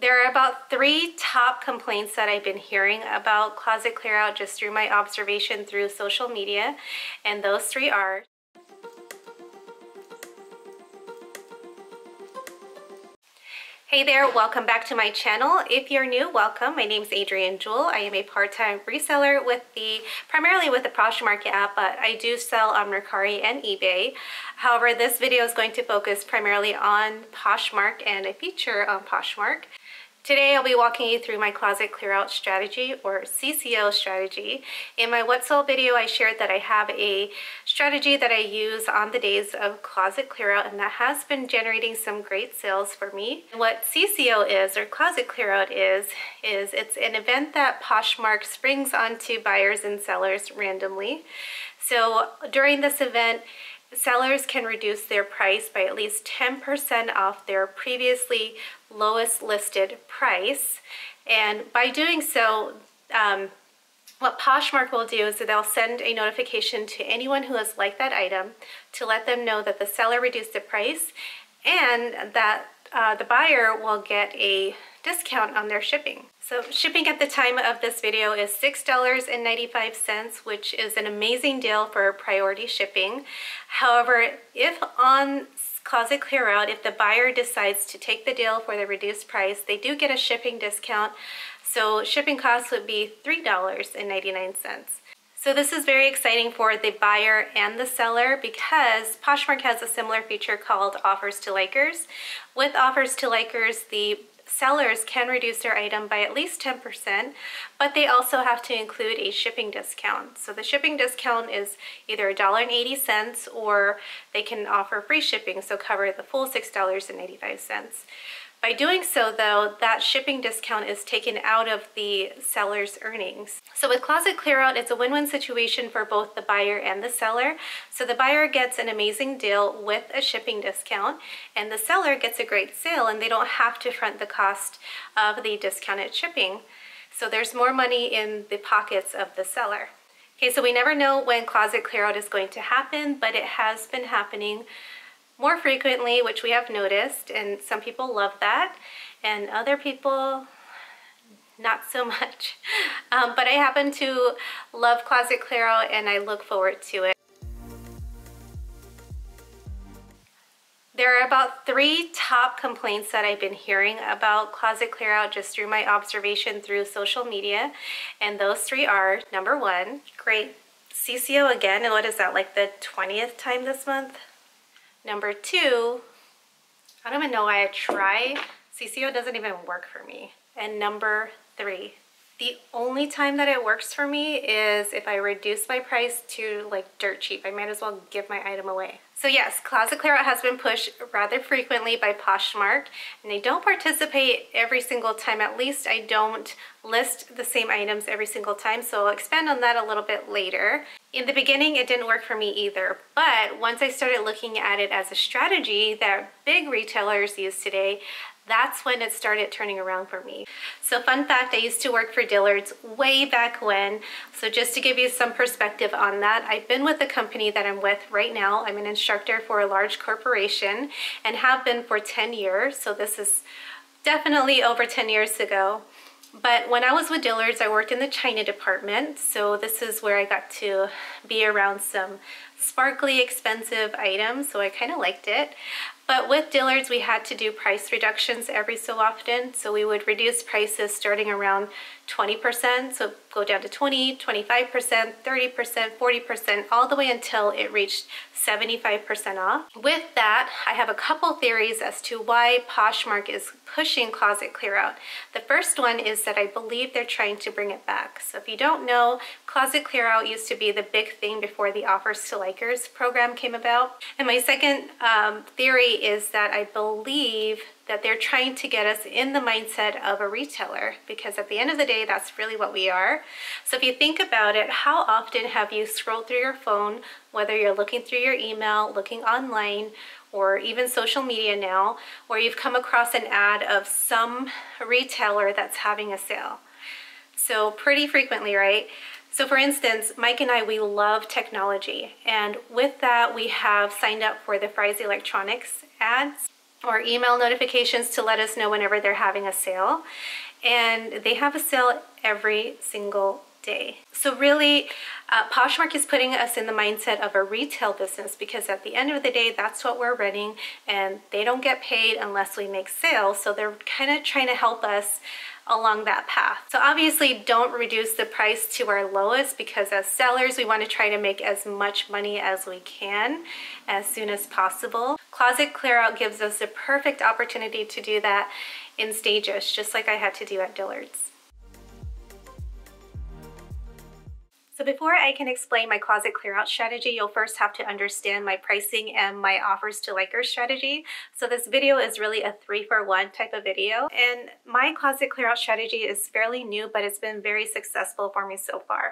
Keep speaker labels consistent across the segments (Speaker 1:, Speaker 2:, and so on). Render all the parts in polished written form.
Speaker 1: There are about 3 top complaints that I've been hearing about closet clear out just through my observation through social media, and those 3 are: hey there, welcome back to my channel. If you're new, welcome. My name is Adrienne Jewell. I am a part-time reseller primarily with the Poshmark app, but I do sell on Mercari and eBay. However, this video is going to focus primarily on Poshmark and a feature on Poshmark. Today I'll be walking you through my closet clear out strategy, or CCO strategy. In my What Sold video, I shared that I have a strategy that I use on the days of closet clear out, and that has been generating some great sales for me. What CCO is, or closet clear out is it's an event that Poshmark springs onto buyers and sellers randomly. So during this event, sellers can reduce their price by at least 10% off their previously lowest listed price. And by doing so, what Poshmark will do is that they'll send a notification to anyone who has liked that item to let them know that the seller reduced the price and that the buyer will get a discount on their shipping. So shipping at the time of this video is $6.95, which is an amazing deal for priority shipping. However, if on Closet Clear Out, if the buyer decides to take the deal for the reduced price, they do get a shipping discount. So shipping costs would be $3.99. So this is very exciting for the buyer and the seller because Poshmark has a similar feature called Offers to Likers. With Offers to Likers, the sellers can reduce their item by at least 10%, but they also have to include a shipping discount. So the shipping discount is either $1.80 or they can offer free shipping, so cover the full $6.85. By doing so, though, that shipping discount is taken out of the seller's earnings. So with Closet Clear Out, it's a win-win situation for both the buyer and the seller. So the buyer gets an amazing deal with a shipping discount, and the seller gets a great sale, and they don't have to front the cost of the discounted shipping. So there's more money in the pockets of the seller. Okay, so we never know when Closet Clear Out is going to happen, but it has been happening more frequently, which we have noticed, and some people love that and other people not so much. But I happen to love Closet Clear Out and I look forward to it. There are about 3 top complaints that I've been hearing about Closet Clear Out just through my observation through social media, and those 3 are: number 1, great CCO again, and what is that, like the 20th time this month? Number 2, I don't even know why I try. CCO doesn't even work for me. And number 3, the only time that it works for me is if I reduce my price to like dirt cheap. I might as well give my item away. So yes, Closet Clear Out has been pushed rather frequently by Poshmark, and I don't participate every single time. At least I don't list the same items every single time, so I'll expand on that a little bit later. In the beginning, it didn't work for me either, but once I started looking at it as a strategy that big retailers use today, that's when it started turning around for me. So fun fact, I used to work for Dillard's way back when. So just to give you some perspective on that, I've been with the company that I'm with right now. I'm an instructor for a large corporation and have been for 10 years. So this is definitely over 10 years ago. But when I was with Dillard's, I worked in the China department. So this is where I got to be around some sparkly, expensive items. So I kind of liked it. But with Dillard's, we had to do price reductions every so often. So we would reduce prices starting around 20%, so go down to 20, 25%, 30%, 40%, all the way until it reached 75% off. With that, I have a couple theories as to why Poshmark is pushing Closet Clear Out. The first one is that I believe they're trying to bring it back. So if you don't know, Closet Clear Out used to be the big thing before the Offers to Likers program came about. And my second theory is that I believe that they're trying to get us in the mindset of a retailer, because at the end of the day, that's really what we are. So if you think about it, how often have you scrolled through your phone, whether you're looking through your email, looking online, or even social media now, where you've come across an ad of some retailer that's having a sale? So pretty frequently, right? So for instance, Mike and I, we love technology. And with that, we have signed up for the Fry's Electronics ads. or email notifications to let us know whenever they're having a sale. And they have a sale every single day. So really, Poshmark is putting us in the mindset of a retail business, because at the end of the day, that's what we're running, and they don't get paid unless we make sales. So they're kind of trying to help us along that path. So obviously don't reduce the price to our lowest, because as sellers, we want to try to make as much money as we can as soon as possible. Closet clear out gives us the perfect opportunity to do that in stages, just like I had to do at Dillard's. So before I can explain my closet clear out strategy, you'll first have to understand my pricing and my offers to likers strategy. So this video is really a 3-for-1 type of video. And my closet clear out strategy is fairly new, but it's been very successful for me so far.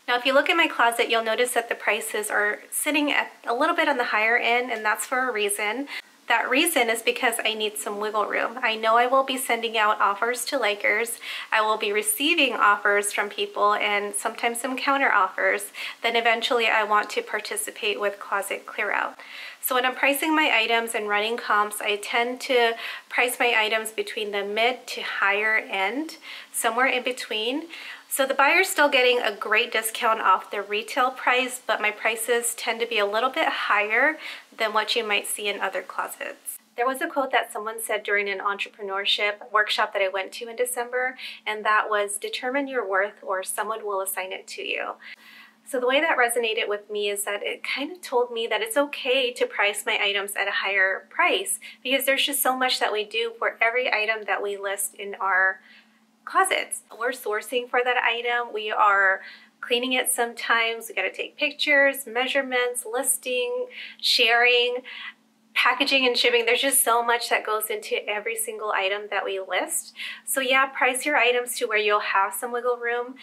Speaker 1: Now, if you look at my closet, you'll notice that the prices are sitting at a little bit on the higher end, and that's for a reason. That reason is because I need some wiggle room. I know I will be sending out offers to likers. I will be receiving offers from people and sometimes some counter offers. Then eventually I want to participate with closet clear out. So when I'm pricing my items and running comps, I tend to price my items between the mid to higher end, somewhere in between. So the buyer's still getting a great discount off the retail price, but my prices tend to be a little bit higher than what you might see in other closets. There was a quote that someone said during an entrepreneurship workshop that I went to in December, and that was, determine your worth or someone will assign it to you. So the way that resonated with me is that it kind of told me that it's okay to price my items at a higher price, because there's just so much that we do for every item that we list in our closets. We're sourcing for that item, we are cleaning it sometimes, we got to take pictures, measurements, listing, sharing, packaging and shipping. There's just so much that goes into every single item that we list. So yeah, price your items to where you'll have some wiggle room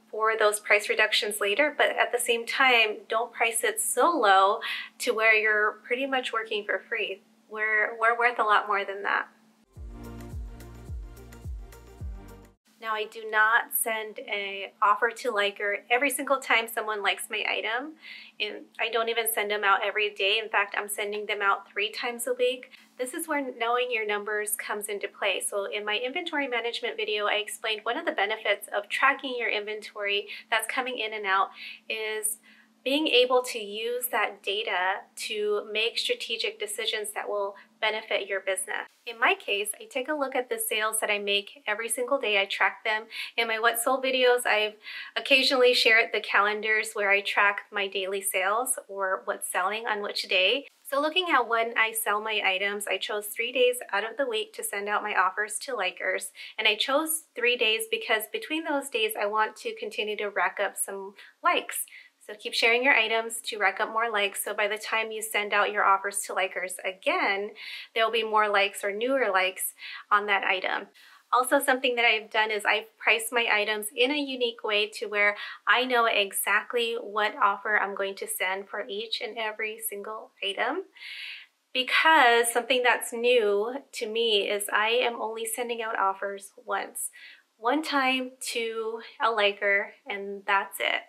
Speaker 1: for those price reductions later, but at the same time, don't price it so low to where you're pretty much working for free. We're worth a lot more than that. Now, I do not send an offer to liker every single time someone likes my item, and I don't even send them out every day. In fact, I'm sending them out 3 times a week. This is where knowing your numbers comes into play. So in my inventory management video, I explained one of the benefits of tracking your inventory that's coming in and out is being able to use that data to make strategic decisions that will benefit your business. In my case, I take a look at the sales that I make every single day. I track them. In my What Sold videos, I've occasionally shared the calendars where I track my daily sales or what's selling on which day. So looking at when I sell my items, I chose 3 days out of the week to send out my offers to likers. And I chose 3 days because between those days, I want to continue to rack up some likes. So keep sharing your items to rack up more likes. So by the time you send out your offers to likers again, there'll be more likes or newer likes on that item. Also, something that I've done is I've priced my items in a unique way to where I know exactly what offer I'm going to send for each and every single item. Because something that's new to me is I am only sending out offers once. One time to a liker, and that's it.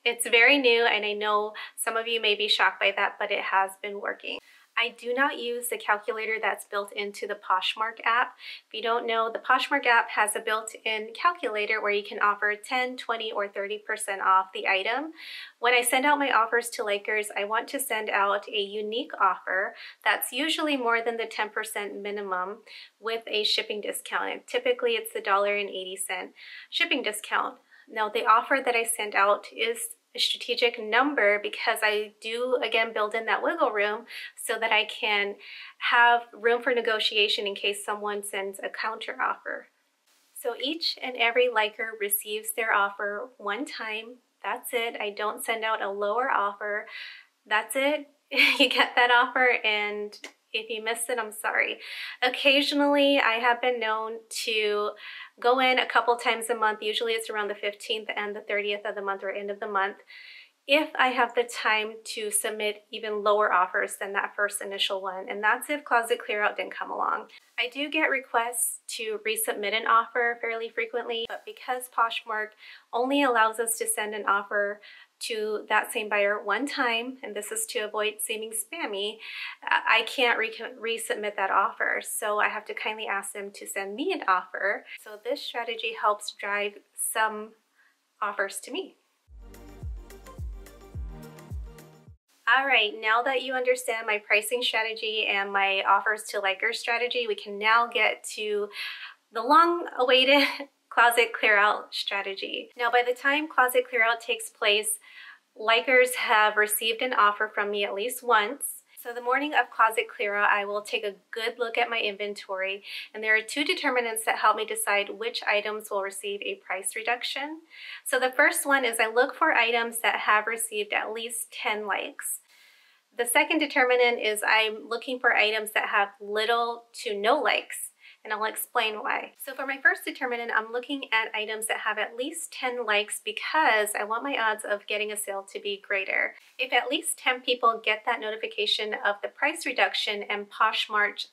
Speaker 1: It's very new, and I know some of you may be shocked by that, but it has been working. I do not use the calculator that's built into the Poshmark app. If you don't know, the Poshmark app has a built-in calculator where you can offer 10, 20, or 30% off the item. When I send out my offers to likers, I want to send out a unique offer that's usually more than the 10% minimum with a shipping discount. And typically it's the $1.80 shipping discount. Now, the offer that I send out is a strategic number because I do, again, build in that wiggle room so that I can have room for negotiation in case someone sends a counter offer. So each and every liker receives their offer one time. That's it. I don't send out a lower offer. That's it. You get that offer, and if you missed it, I'm sorry. Occasionally, I have been known to go in a couple times a month. Usually it's around the 15th and the 30th of the month or end of the month. if I have the time to submit even lower offers than that first initial one, and that's if Closet Clearout didn't come along. I do get requests to resubmit an offer fairly frequently, but because Poshmark only allows us to send an offer to that same buyer one time, and this is to avoid seeming spammy, I can't resubmit that offer. So I have to kindly ask them to send me an offer. So this strategy helps drive some offers to me. All right, now that you understand my pricing strategy and my offers to likers strategy, we can now get to the long-awaited Closet Clearout strategy. Now, by the time Closet Clearout takes place, likers have received an offer from me at least once. So the morning of Closet Clearout, I will take a good look at my inventory, and there are two determinants that help me decide which items will receive a price reduction. So the first one is I look for items that have received at least 10 likes. The second determinant is I'm looking for items that have little to no likes, and I'll explain why. So for my first determinant, I'm looking at items that have at least 10 likes because I want my odds of getting a sale to be greater. If at least 10 people get that notification of the price reduction and Poshmark's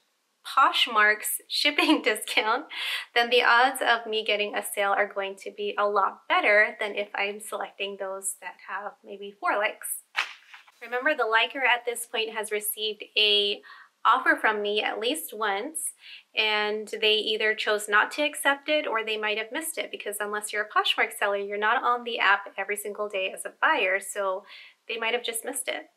Speaker 1: shipping discount, then the odds of me getting a sale are going to be a lot better than if I'm selecting those that have maybe 4 likes. Remember, the liker at this point has received a offer from me at least once, and they either chose not to accept it or they might have missed it, because unless you're a Poshmark seller, you're not on the app every single day as a buyer, so they might have just missed it.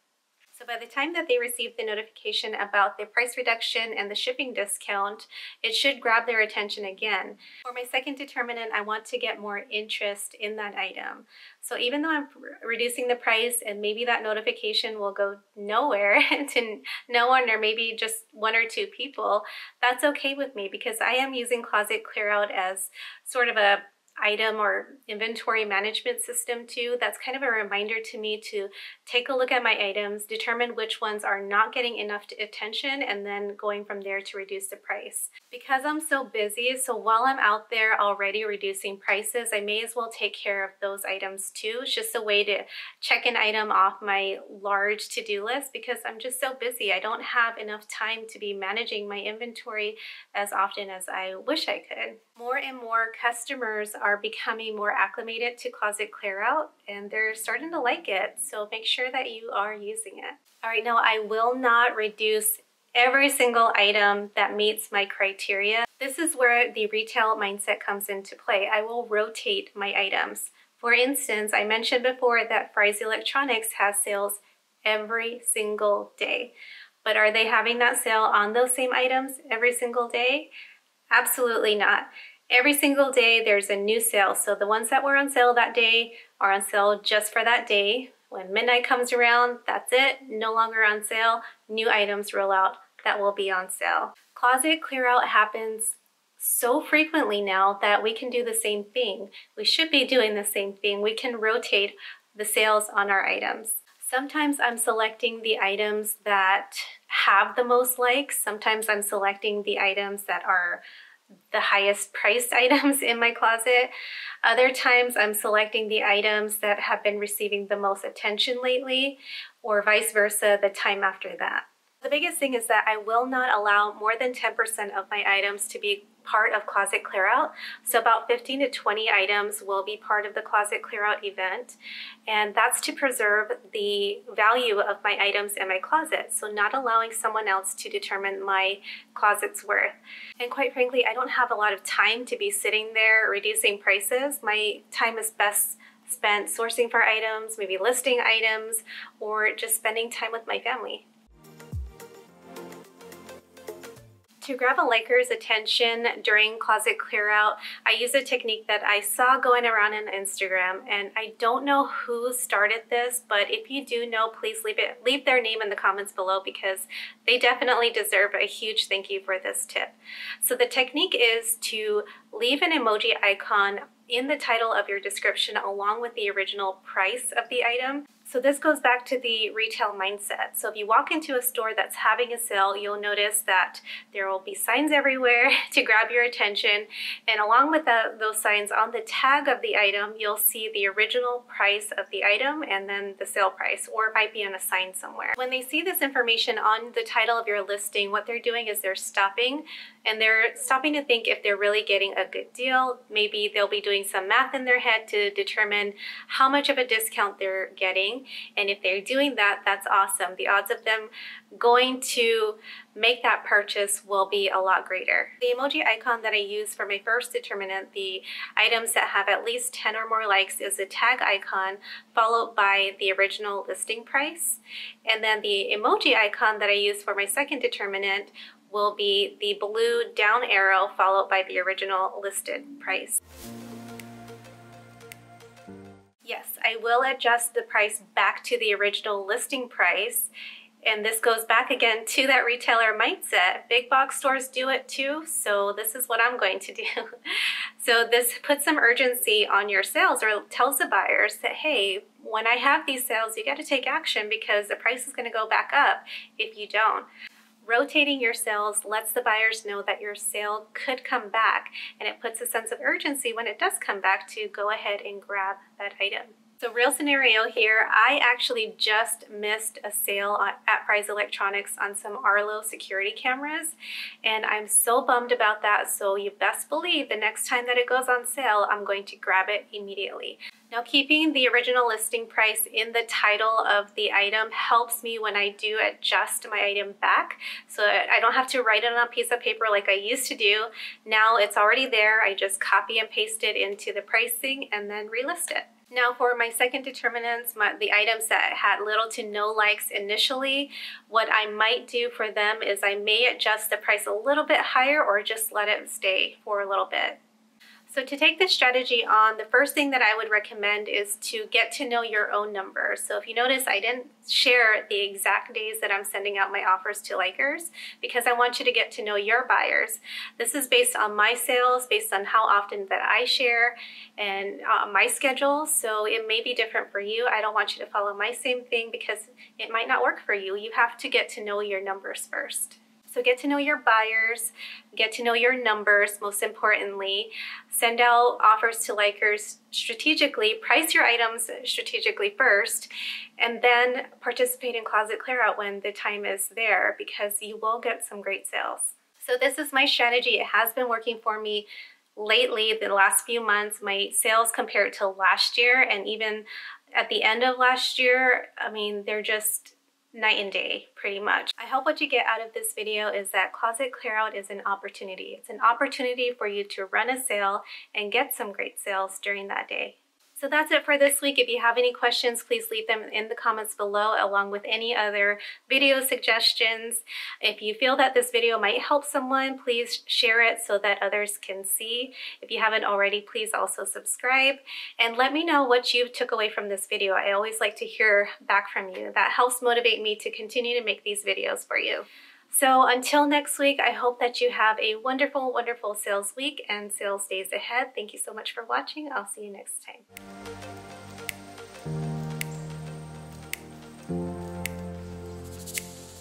Speaker 1: So by the time that they receive the notification about the price reduction and the shipping discount, it should grab their attention again. For my second determinant, I want to get more interest in that item. So even though I'm reducing the price and maybe that notification will go nowhere to no one or maybe just 1 or 2 people, that's okay with me, because I am using Closet Clearout as sort of a item or inventory management system too. That's kind of a reminder to me to take a look at my items, determine which ones are not getting enough attention, and then going from there to reduce the price. Because I'm so busy, so while I'm out there already reducing prices, I may as well take care of those items too. It's just a way to check an item off my large to-do list, because I'm just so busy. I don't have enough time to be managing my inventory as often as I wish I could. More and more customers are becoming more acclimated to Closet Clearout, and they're starting to like it, so make sure that you are using it. All right, now I will not reduce every single item that meets my criteria. This is where the retail mindset comes into play. I will rotate my items. For instance, I mentioned before that Fry's Electronics has sales every single day, but are they having that sale on those same items every single day? Absolutely not. Every single day there's a new sale. So the ones that were on sale that day are on sale just for that day. When midnight comes around, that's it, no longer on sale. New items roll out that will be on sale. Closet Clearout happens so frequently now that we can do the same thing. We should be doing the same thing. We can rotate the sales on our items. Sometimes I'm selecting the items that have the most likes. Sometimes I'm selecting the items that are the highest priced items in my closet. Other times I'm selecting the items that have been receiving the most attention lately, or vice versa the time after that. The biggest thing is that I will not allow more than 10% of my items to be part of Closet Clearout. So about 15 to 20 items will be part of the Closet Clearout event. And that's to preserve the value of my items in my closet. So not allowing someone else to determine my closet's worth. And quite frankly, I don't have a lot of time to be sitting there reducing prices. My time is best spent sourcing for items, maybe listing items, or just spending time with my family. To grab a liker's attention during Closet Clearout, I use a technique that I saw going around on Instagram, and I don't know who started this, but if you do know, please leave their name in the comments below, because they definitely deserve a huge thank you for this tip. So the technique is to leave an emoji icon in the title of your description along with the original price of the item. So this goes back to the retail mindset. So if you walk into a store that's having a sale, you'll notice that there will be signs everywhere to grab your attention. And along with those signs, on the tag of the item, you'll see the original price of the item and then the sale price, or it might be on a sign somewhere. When they see this information on the title of your listing, what they're doing is they're stopping to think if they're really getting a good deal. Maybe they'll be doing some math in their head to determine how much of a discount they're getting. And if they're doing that, that's awesome. The odds of them going to make that purchase will be a lot greater. The emoji icon that I use for my first determinant, the items that have at least 10 or more likes, is a tag icon followed by the original listing price. And then the emoji icon that I use for my second determinant will be the blue down arrow followed by the original listed price. Yes, I will adjust the price back to the original listing price. And this goes back again to that retailer mindset. Big box stores do it too, so this is what I'm going to do. So this puts some urgency on your sales, or tells the buyers that, hey, when I have these sales, you got to take action because the price is going to go back up if you don't. Rotating your sales lets the buyers know that your sale could come back, and it puts a sense of urgency when it does come back to go ahead and grab that item. So real scenario here, I actually just missed a sale at Price Electronics on some Arlo security cameras, and I'm so bummed about that. So you best believe the next time that it goes on sale, I'm going to grab it immediately. Now, keeping the original listing price in the title of the item helps me when I do adjust my item back, so I don't have to write it on a piece of paper like I used to do. Now it's already there. I just copy and paste it into the pricing and then relist it. Now for my second determinants, the items that had little to no likes initially, what I might do for them is I may adjust the price a little bit higher or just let it stay for a little bit. So to take this strategy on, the first thing that I would recommend is to get to know your own numbers. So if you notice, I didn't share the exact days that I'm sending out my offers to likers because I want you to get to know your buyers. This is based on my sales, based on how often that I share and my schedule. So it may be different for you. I don't want you to follow my same thing because it might not work for you. You have to get to know your numbers first. So get to know your buyers, get to know your numbers, most importantly. Send out offers to likers strategically, price your items strategically first, and then participate in closet clear out when the time is there because you will get some great sales. So this is my strategy. It has been working for me lately, the last few months. My sales compared to last year and even at the end of last year, I mean, they're just night and day, pretty much. I hope what you get out of this video is that closet clear out is an opportunity. It's an opportunity for you to run a sale and get some great sales during that day. So that's it for this week. If you have any questions, please leave them in the comments below, along with any other video suggestions. If you feel that this video might help someone, please share it so that others can see. If you haven't already, please also subscribe and let me know what you took away from this video. I always like to hear back from you. That helps motivate me to continue to make these videos for you. So until next week, I hope that you have a wonderful, wonderful sales week and sales days ahead. Thank you so much for watching. I'll see you next time.